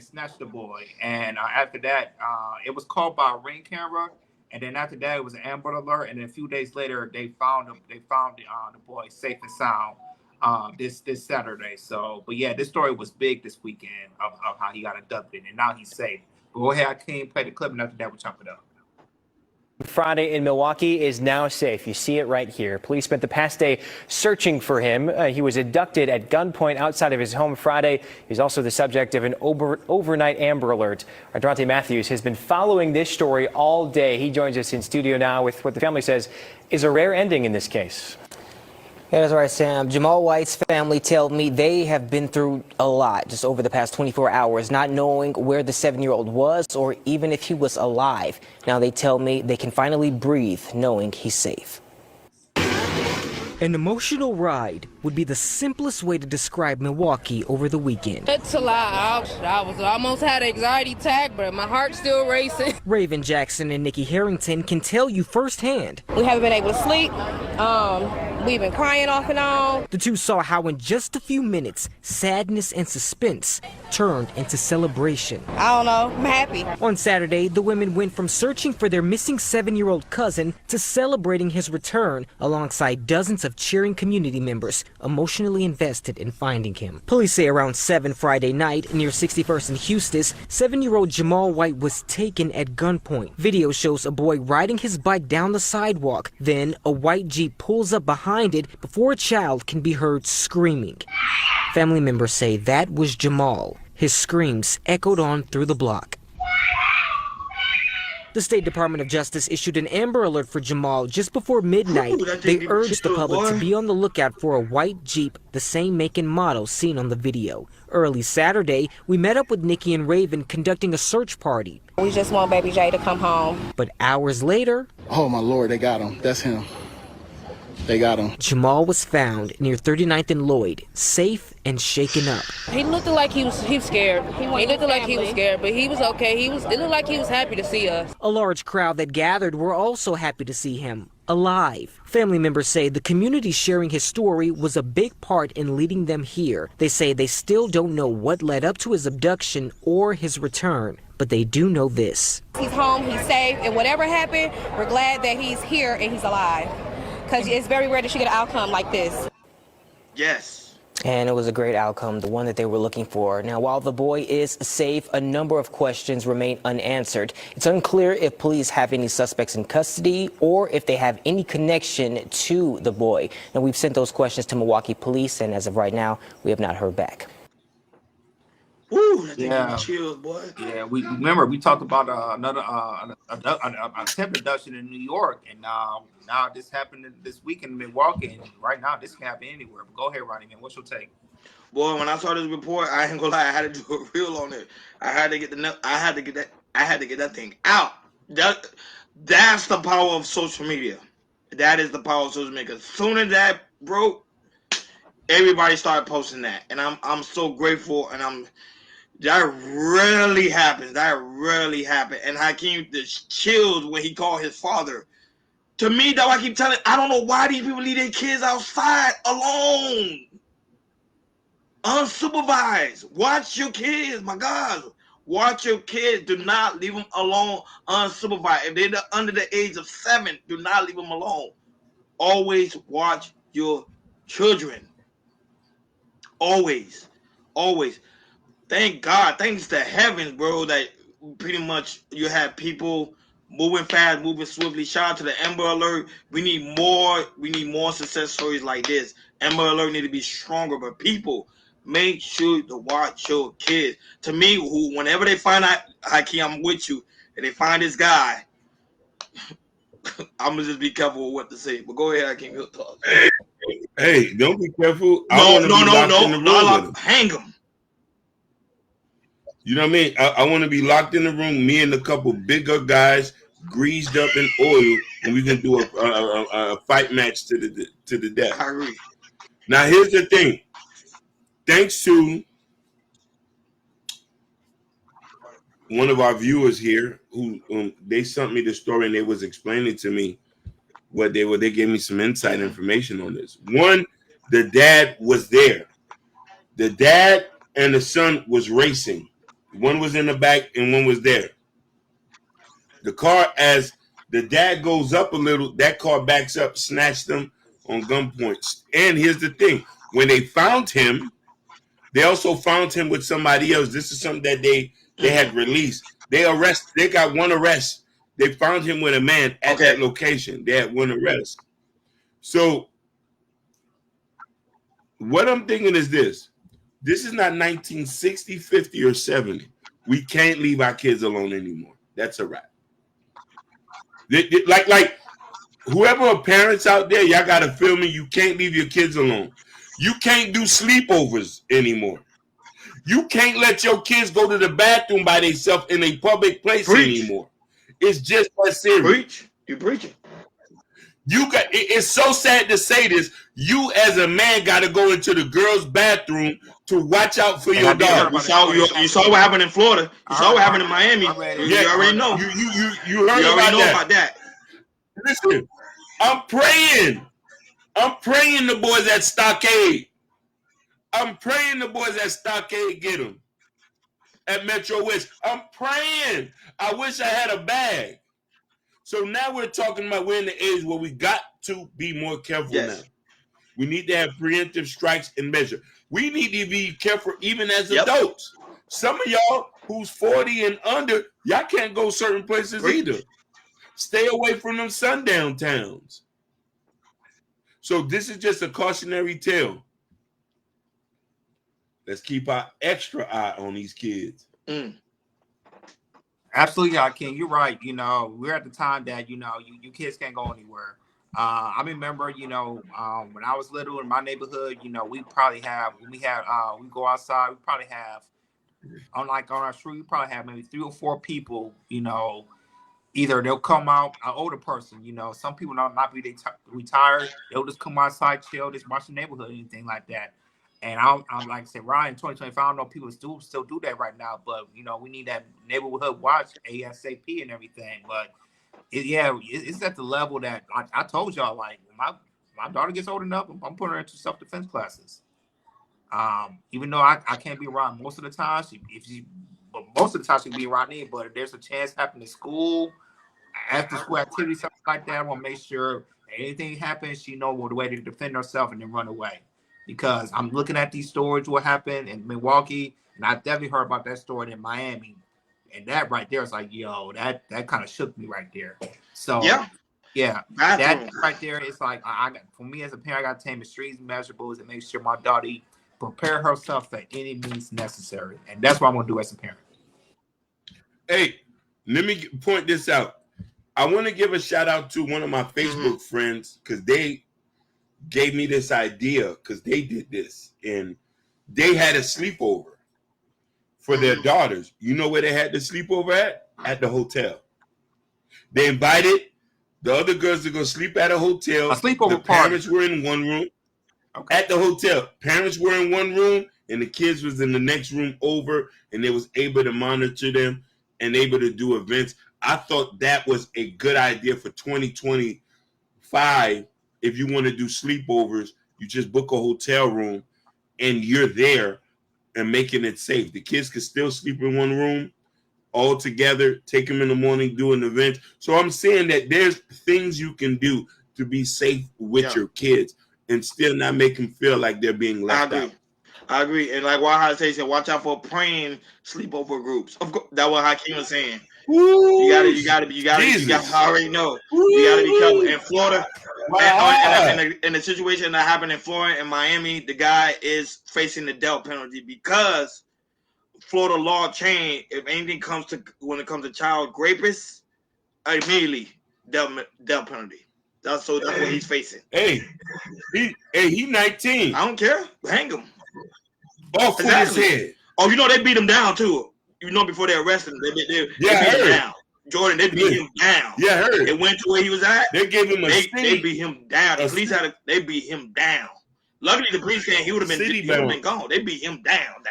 snatched the boy. And after that, it was caught by a ring camera. And then after that, it was an Amber Alert. And then a few days later, they found him. They found the boy safe and sound this Saturday. So, but yeah, this story was big this weekend of how he got abducted, and now he's safe. But go ahead, I can't play the clip, and after that, we'll chop it up. Friday in Milwaukee is now safe. You see it right here. Police spent the past day searching for him. He was abducted at gunpoint outside of his home Friday. He's also the subject of an overnight Amber Alert. Our Durante Matthews has been following this story all day. He joins us in studio now with what the family says is a rare ending in this case. Yeah, that's right, Sam. Jamal White's family tell me they have been through a lot just over the past 24 hours, not knowing where the 7-year-old was or even if he was alive. Now they tell me they can finally breathe knowing he's safe. An emotional ride would be the simplest way to describe Milwaukee over the weekend. It's a lot. I was almost had an anxiety attack, but my heart's still racing. Raven Jackson and Nikki Harrington can tell you firsthand. We haven't been able to sleep. We've been crying off and on. The two saw how in just a few minutes, sadness and suspense turned into celebration. I don't know. I'm happy. On Saturday, the women went from searching for their missing 7-year-old cousin to celebrating his return alongside dozens of cheering community members emotionally invested in finding him. Police say around 7 Friday night near 61st and Eustis, 7-year-old Jamal White was taken at gunpoint. Video shows a boy riding his bike down the sidewalk. Then a white Jeep pulls up behind it before a child can be heard screaming. Family members say that was Jamal. His screams echoed on through the block. The State Department of Justice issued an Amber Alert for Jamal just before midnight. They urged the public to be on the lookout for a white Jeep, the same make and model seen on the video. Early Saturday, we met up with Nikki and Raven conducting a search party. We just want Baby J to come home. But hours later... Oh my Lord, they got him. That's him. They got him. Jamal was found near 39th and Lloyd, safe and shaken up. He looked like he was scared. He looked like he was scared, but he was okay. It looked like he was happy to see us. A large crowd that gathered were also happy to see him alive. Family members say the community sharing his story was a big part in leading them here. They say they still don't know what led up to his abduction or his return, but they do know this. He's home, he's safe, and whatever happened, we're glad that he's here and he's alive. Because it's very rare that you get an outcome like this. Yes. And it was a great outcome, the one that they were looking for. Now, while the boy is safe, a number of questions remain unanswered. It's unclear if police have any suspects in custody or if they have any connection to the boy. Now, we've sent those questions to Milwaukee police, and as of right now, we have not heard back. Woo, that thing gave me chills, boy. Yeah, we talked about another attempt abduction in New York, and now this happened this week in Milwaukee, and right now this can happen anywhere. But go ahead, Ronnie, man. What's your take? Boy, when I saw this report, I ain't gonna lie, I had to do a reel on it. I had to get that thing out. That's the power of social media. That is the power of social media. As soon as that broke, everybody started posting that, and I'm so grateful, and that rarely happens. That rarely happens. And Hakeem just chilled when he called his father. To me, though, I keep telling, I don't know why these people leave their kids outside alone, unsupervised. Watch your kids, my God. Watch your kids. Do not leave them alone unsupervised. If they're under the age of 7, do not leave them alone. Always watch your children. Always. Always. Thank God, thanks to heavens, bro, that pretty much you have people moving fast, moving swiftly. Shout out to the Amber Alert. We need more success stories like this. Amber Alert need to be stronger, but people, make sure to watch your kids. To me, whenever they find out, Hakeem, I'm with you, and they find this guy, I'm gonna just be careful with what to say. But go ahead, Hakeem, you'll talk. Hey, don't be careful. No, hang him. You know what I mean? I want to be locked in the room, me and a couple bigger guys, greased up in oil, and we can do a fight match to the death. I agree. Now, here's the thing. Thanks to one of our viewers here, who they sent me the story and they was explaining to me what they gave me some inside information on this. One, the dad was there. The dad and the son was racing. One was in the back and one was there. The car, as the dad goes up a little, that car backs up, snatched them on gunpoint. And here's the thing: when they found him, they also found him with somebody else. This is something that they had released. They got one arrest. They found him with a man at that location. They had one arrest. So what I'm thinking is this. This is not 1960, 50, or 70. We can't leave our kids alone anymore. That's a wrap. Like whoever are parents out there, y'all got to feel me. You can't leave your kids alone. You can't do sleepovers anymore. You can't let your kids go to the bathroom by themselves in a public place anymore. It's just that serious. Preach. You preaching. It's so sad to say this. You as a man got to go into the girls' bathroom to watch out for your daughter. You saw what happened in Florida. You saw what happened in Miami. You already know. You heard about that. Listen, I'm praying the boys at Stockade. I'm praying the boys at Stockade get them. At Metro West. I'm praying. I wish I had a bag. So now we're talking about we're in the age where we got to be more careful now. We need to have preemptive strikes and measure. We need to be careful even as adults. Some of y'all who's 40 and under, y'all can't go certain places either. Stay away from them sundown towns. So this is just a cautionary tale. Let's keep our extra eye on these kids. Absolutely, King. You're right. You know, we're at the time that, you kids can't go anywhere. I remember, when I was little in my neighborhood, we probably have, we go outside, we probably have, on our street, we probably have maybe 3 or 4 people, either they'll come out, an older person, some people not be retired, they'll just come outside, chill, just watch the neighborhood, anything like that. And I'm like I said, Ryan, 2025, I don't know if people still do that right now, but we need that neighborhood watch ASAP and everything. But it's at the level that I told y'all, like my daughter gets old enough, I'm putting her into self-defense classes. Even though I can't be around most of the time, but most of the time she can be around me. But if there's a chance happening in school, after school activities, something like that, I want to make sure anything happens, she knows the way to defend herself and then run away. Because I'm looking at these stories, what happened in Milwaukee, and I definitely heard about that story in Miami. And that right there is like, yo, that kind of shook me right there. So, that right there, it's like, for me as a parent, I got to take extreme measurables and make sure my daughter prepare herself for any means necessary. And that's what I'm going to do as a parent. Hey, let me point this out. I want to give a shout out to one of my Facebook friends because they gave me this idea because they did this and they had a sleepover for their daughters. You know where they had the sleepover at? At the hotel. They invited the other girls to go sleep at a hotel. A sleepover the parents were in one room. At the hotel. Parents were in one room and the kids was in the next room over, and they was able to monitor them and able to do events. I thought that was a good idea for 2025. If you want to do sleepovers, you just book a hotel room and you're there and making it safe. The kids can still sleep in one room all together, take them in the morning, do an event. So I'm saying that there's things you can do to be safe with your kids and still not make them feel like they're being left out. I agree. And like Wahad said, watch out for praying sleepover groups. Of course, that's what Hakeem was saying. Ooh, you gotta I already know. You gotta be careful. In Florida, and the situation that happened in Florida and Miami, the guy is facing the death penalty because Florida law changed. If anything comes to when it comes to child rapists, immediately death penalty. That's what he's facing. He 19. I don't care. Hang him. Off his head. Oh, they beat him down too. Before they arrested him, they beat him down. Jordan, they beat him down. Yeah, I heard. They went to where he was at. They gave him they beat him down. The police they beat him down. Luckily, the police came. He would have been gone. They beat him down.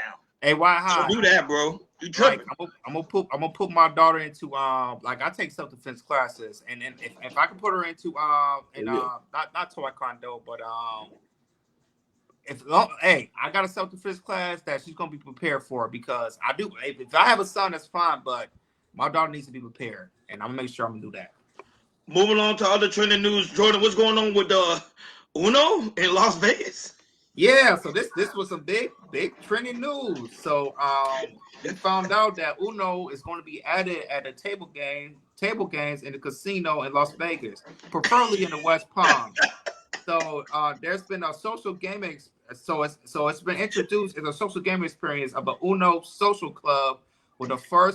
Hey, why? Don't do that, bro. You tripping? I'm gonna put my daughter into like I take self-defense classes, and if I can put her into not taekwondo, but hey, I got a self-defense class that she's gonna be prepared for because I do. If I have a son, that's fine, but my daughter needs to be prepared, and I'm gonna make sure I'm gonna do that. Moving on to other trending news, Jordan, what's going on with Uno in Las Vegas? Yeah, so this was some big trending news. So we found out that Uno is going to be added at a table games in the casino in Las Vegas, preferably in the West Palm. So there's been a social gaming. So it's been introduced as a social gaming experience of a Uno social club with the first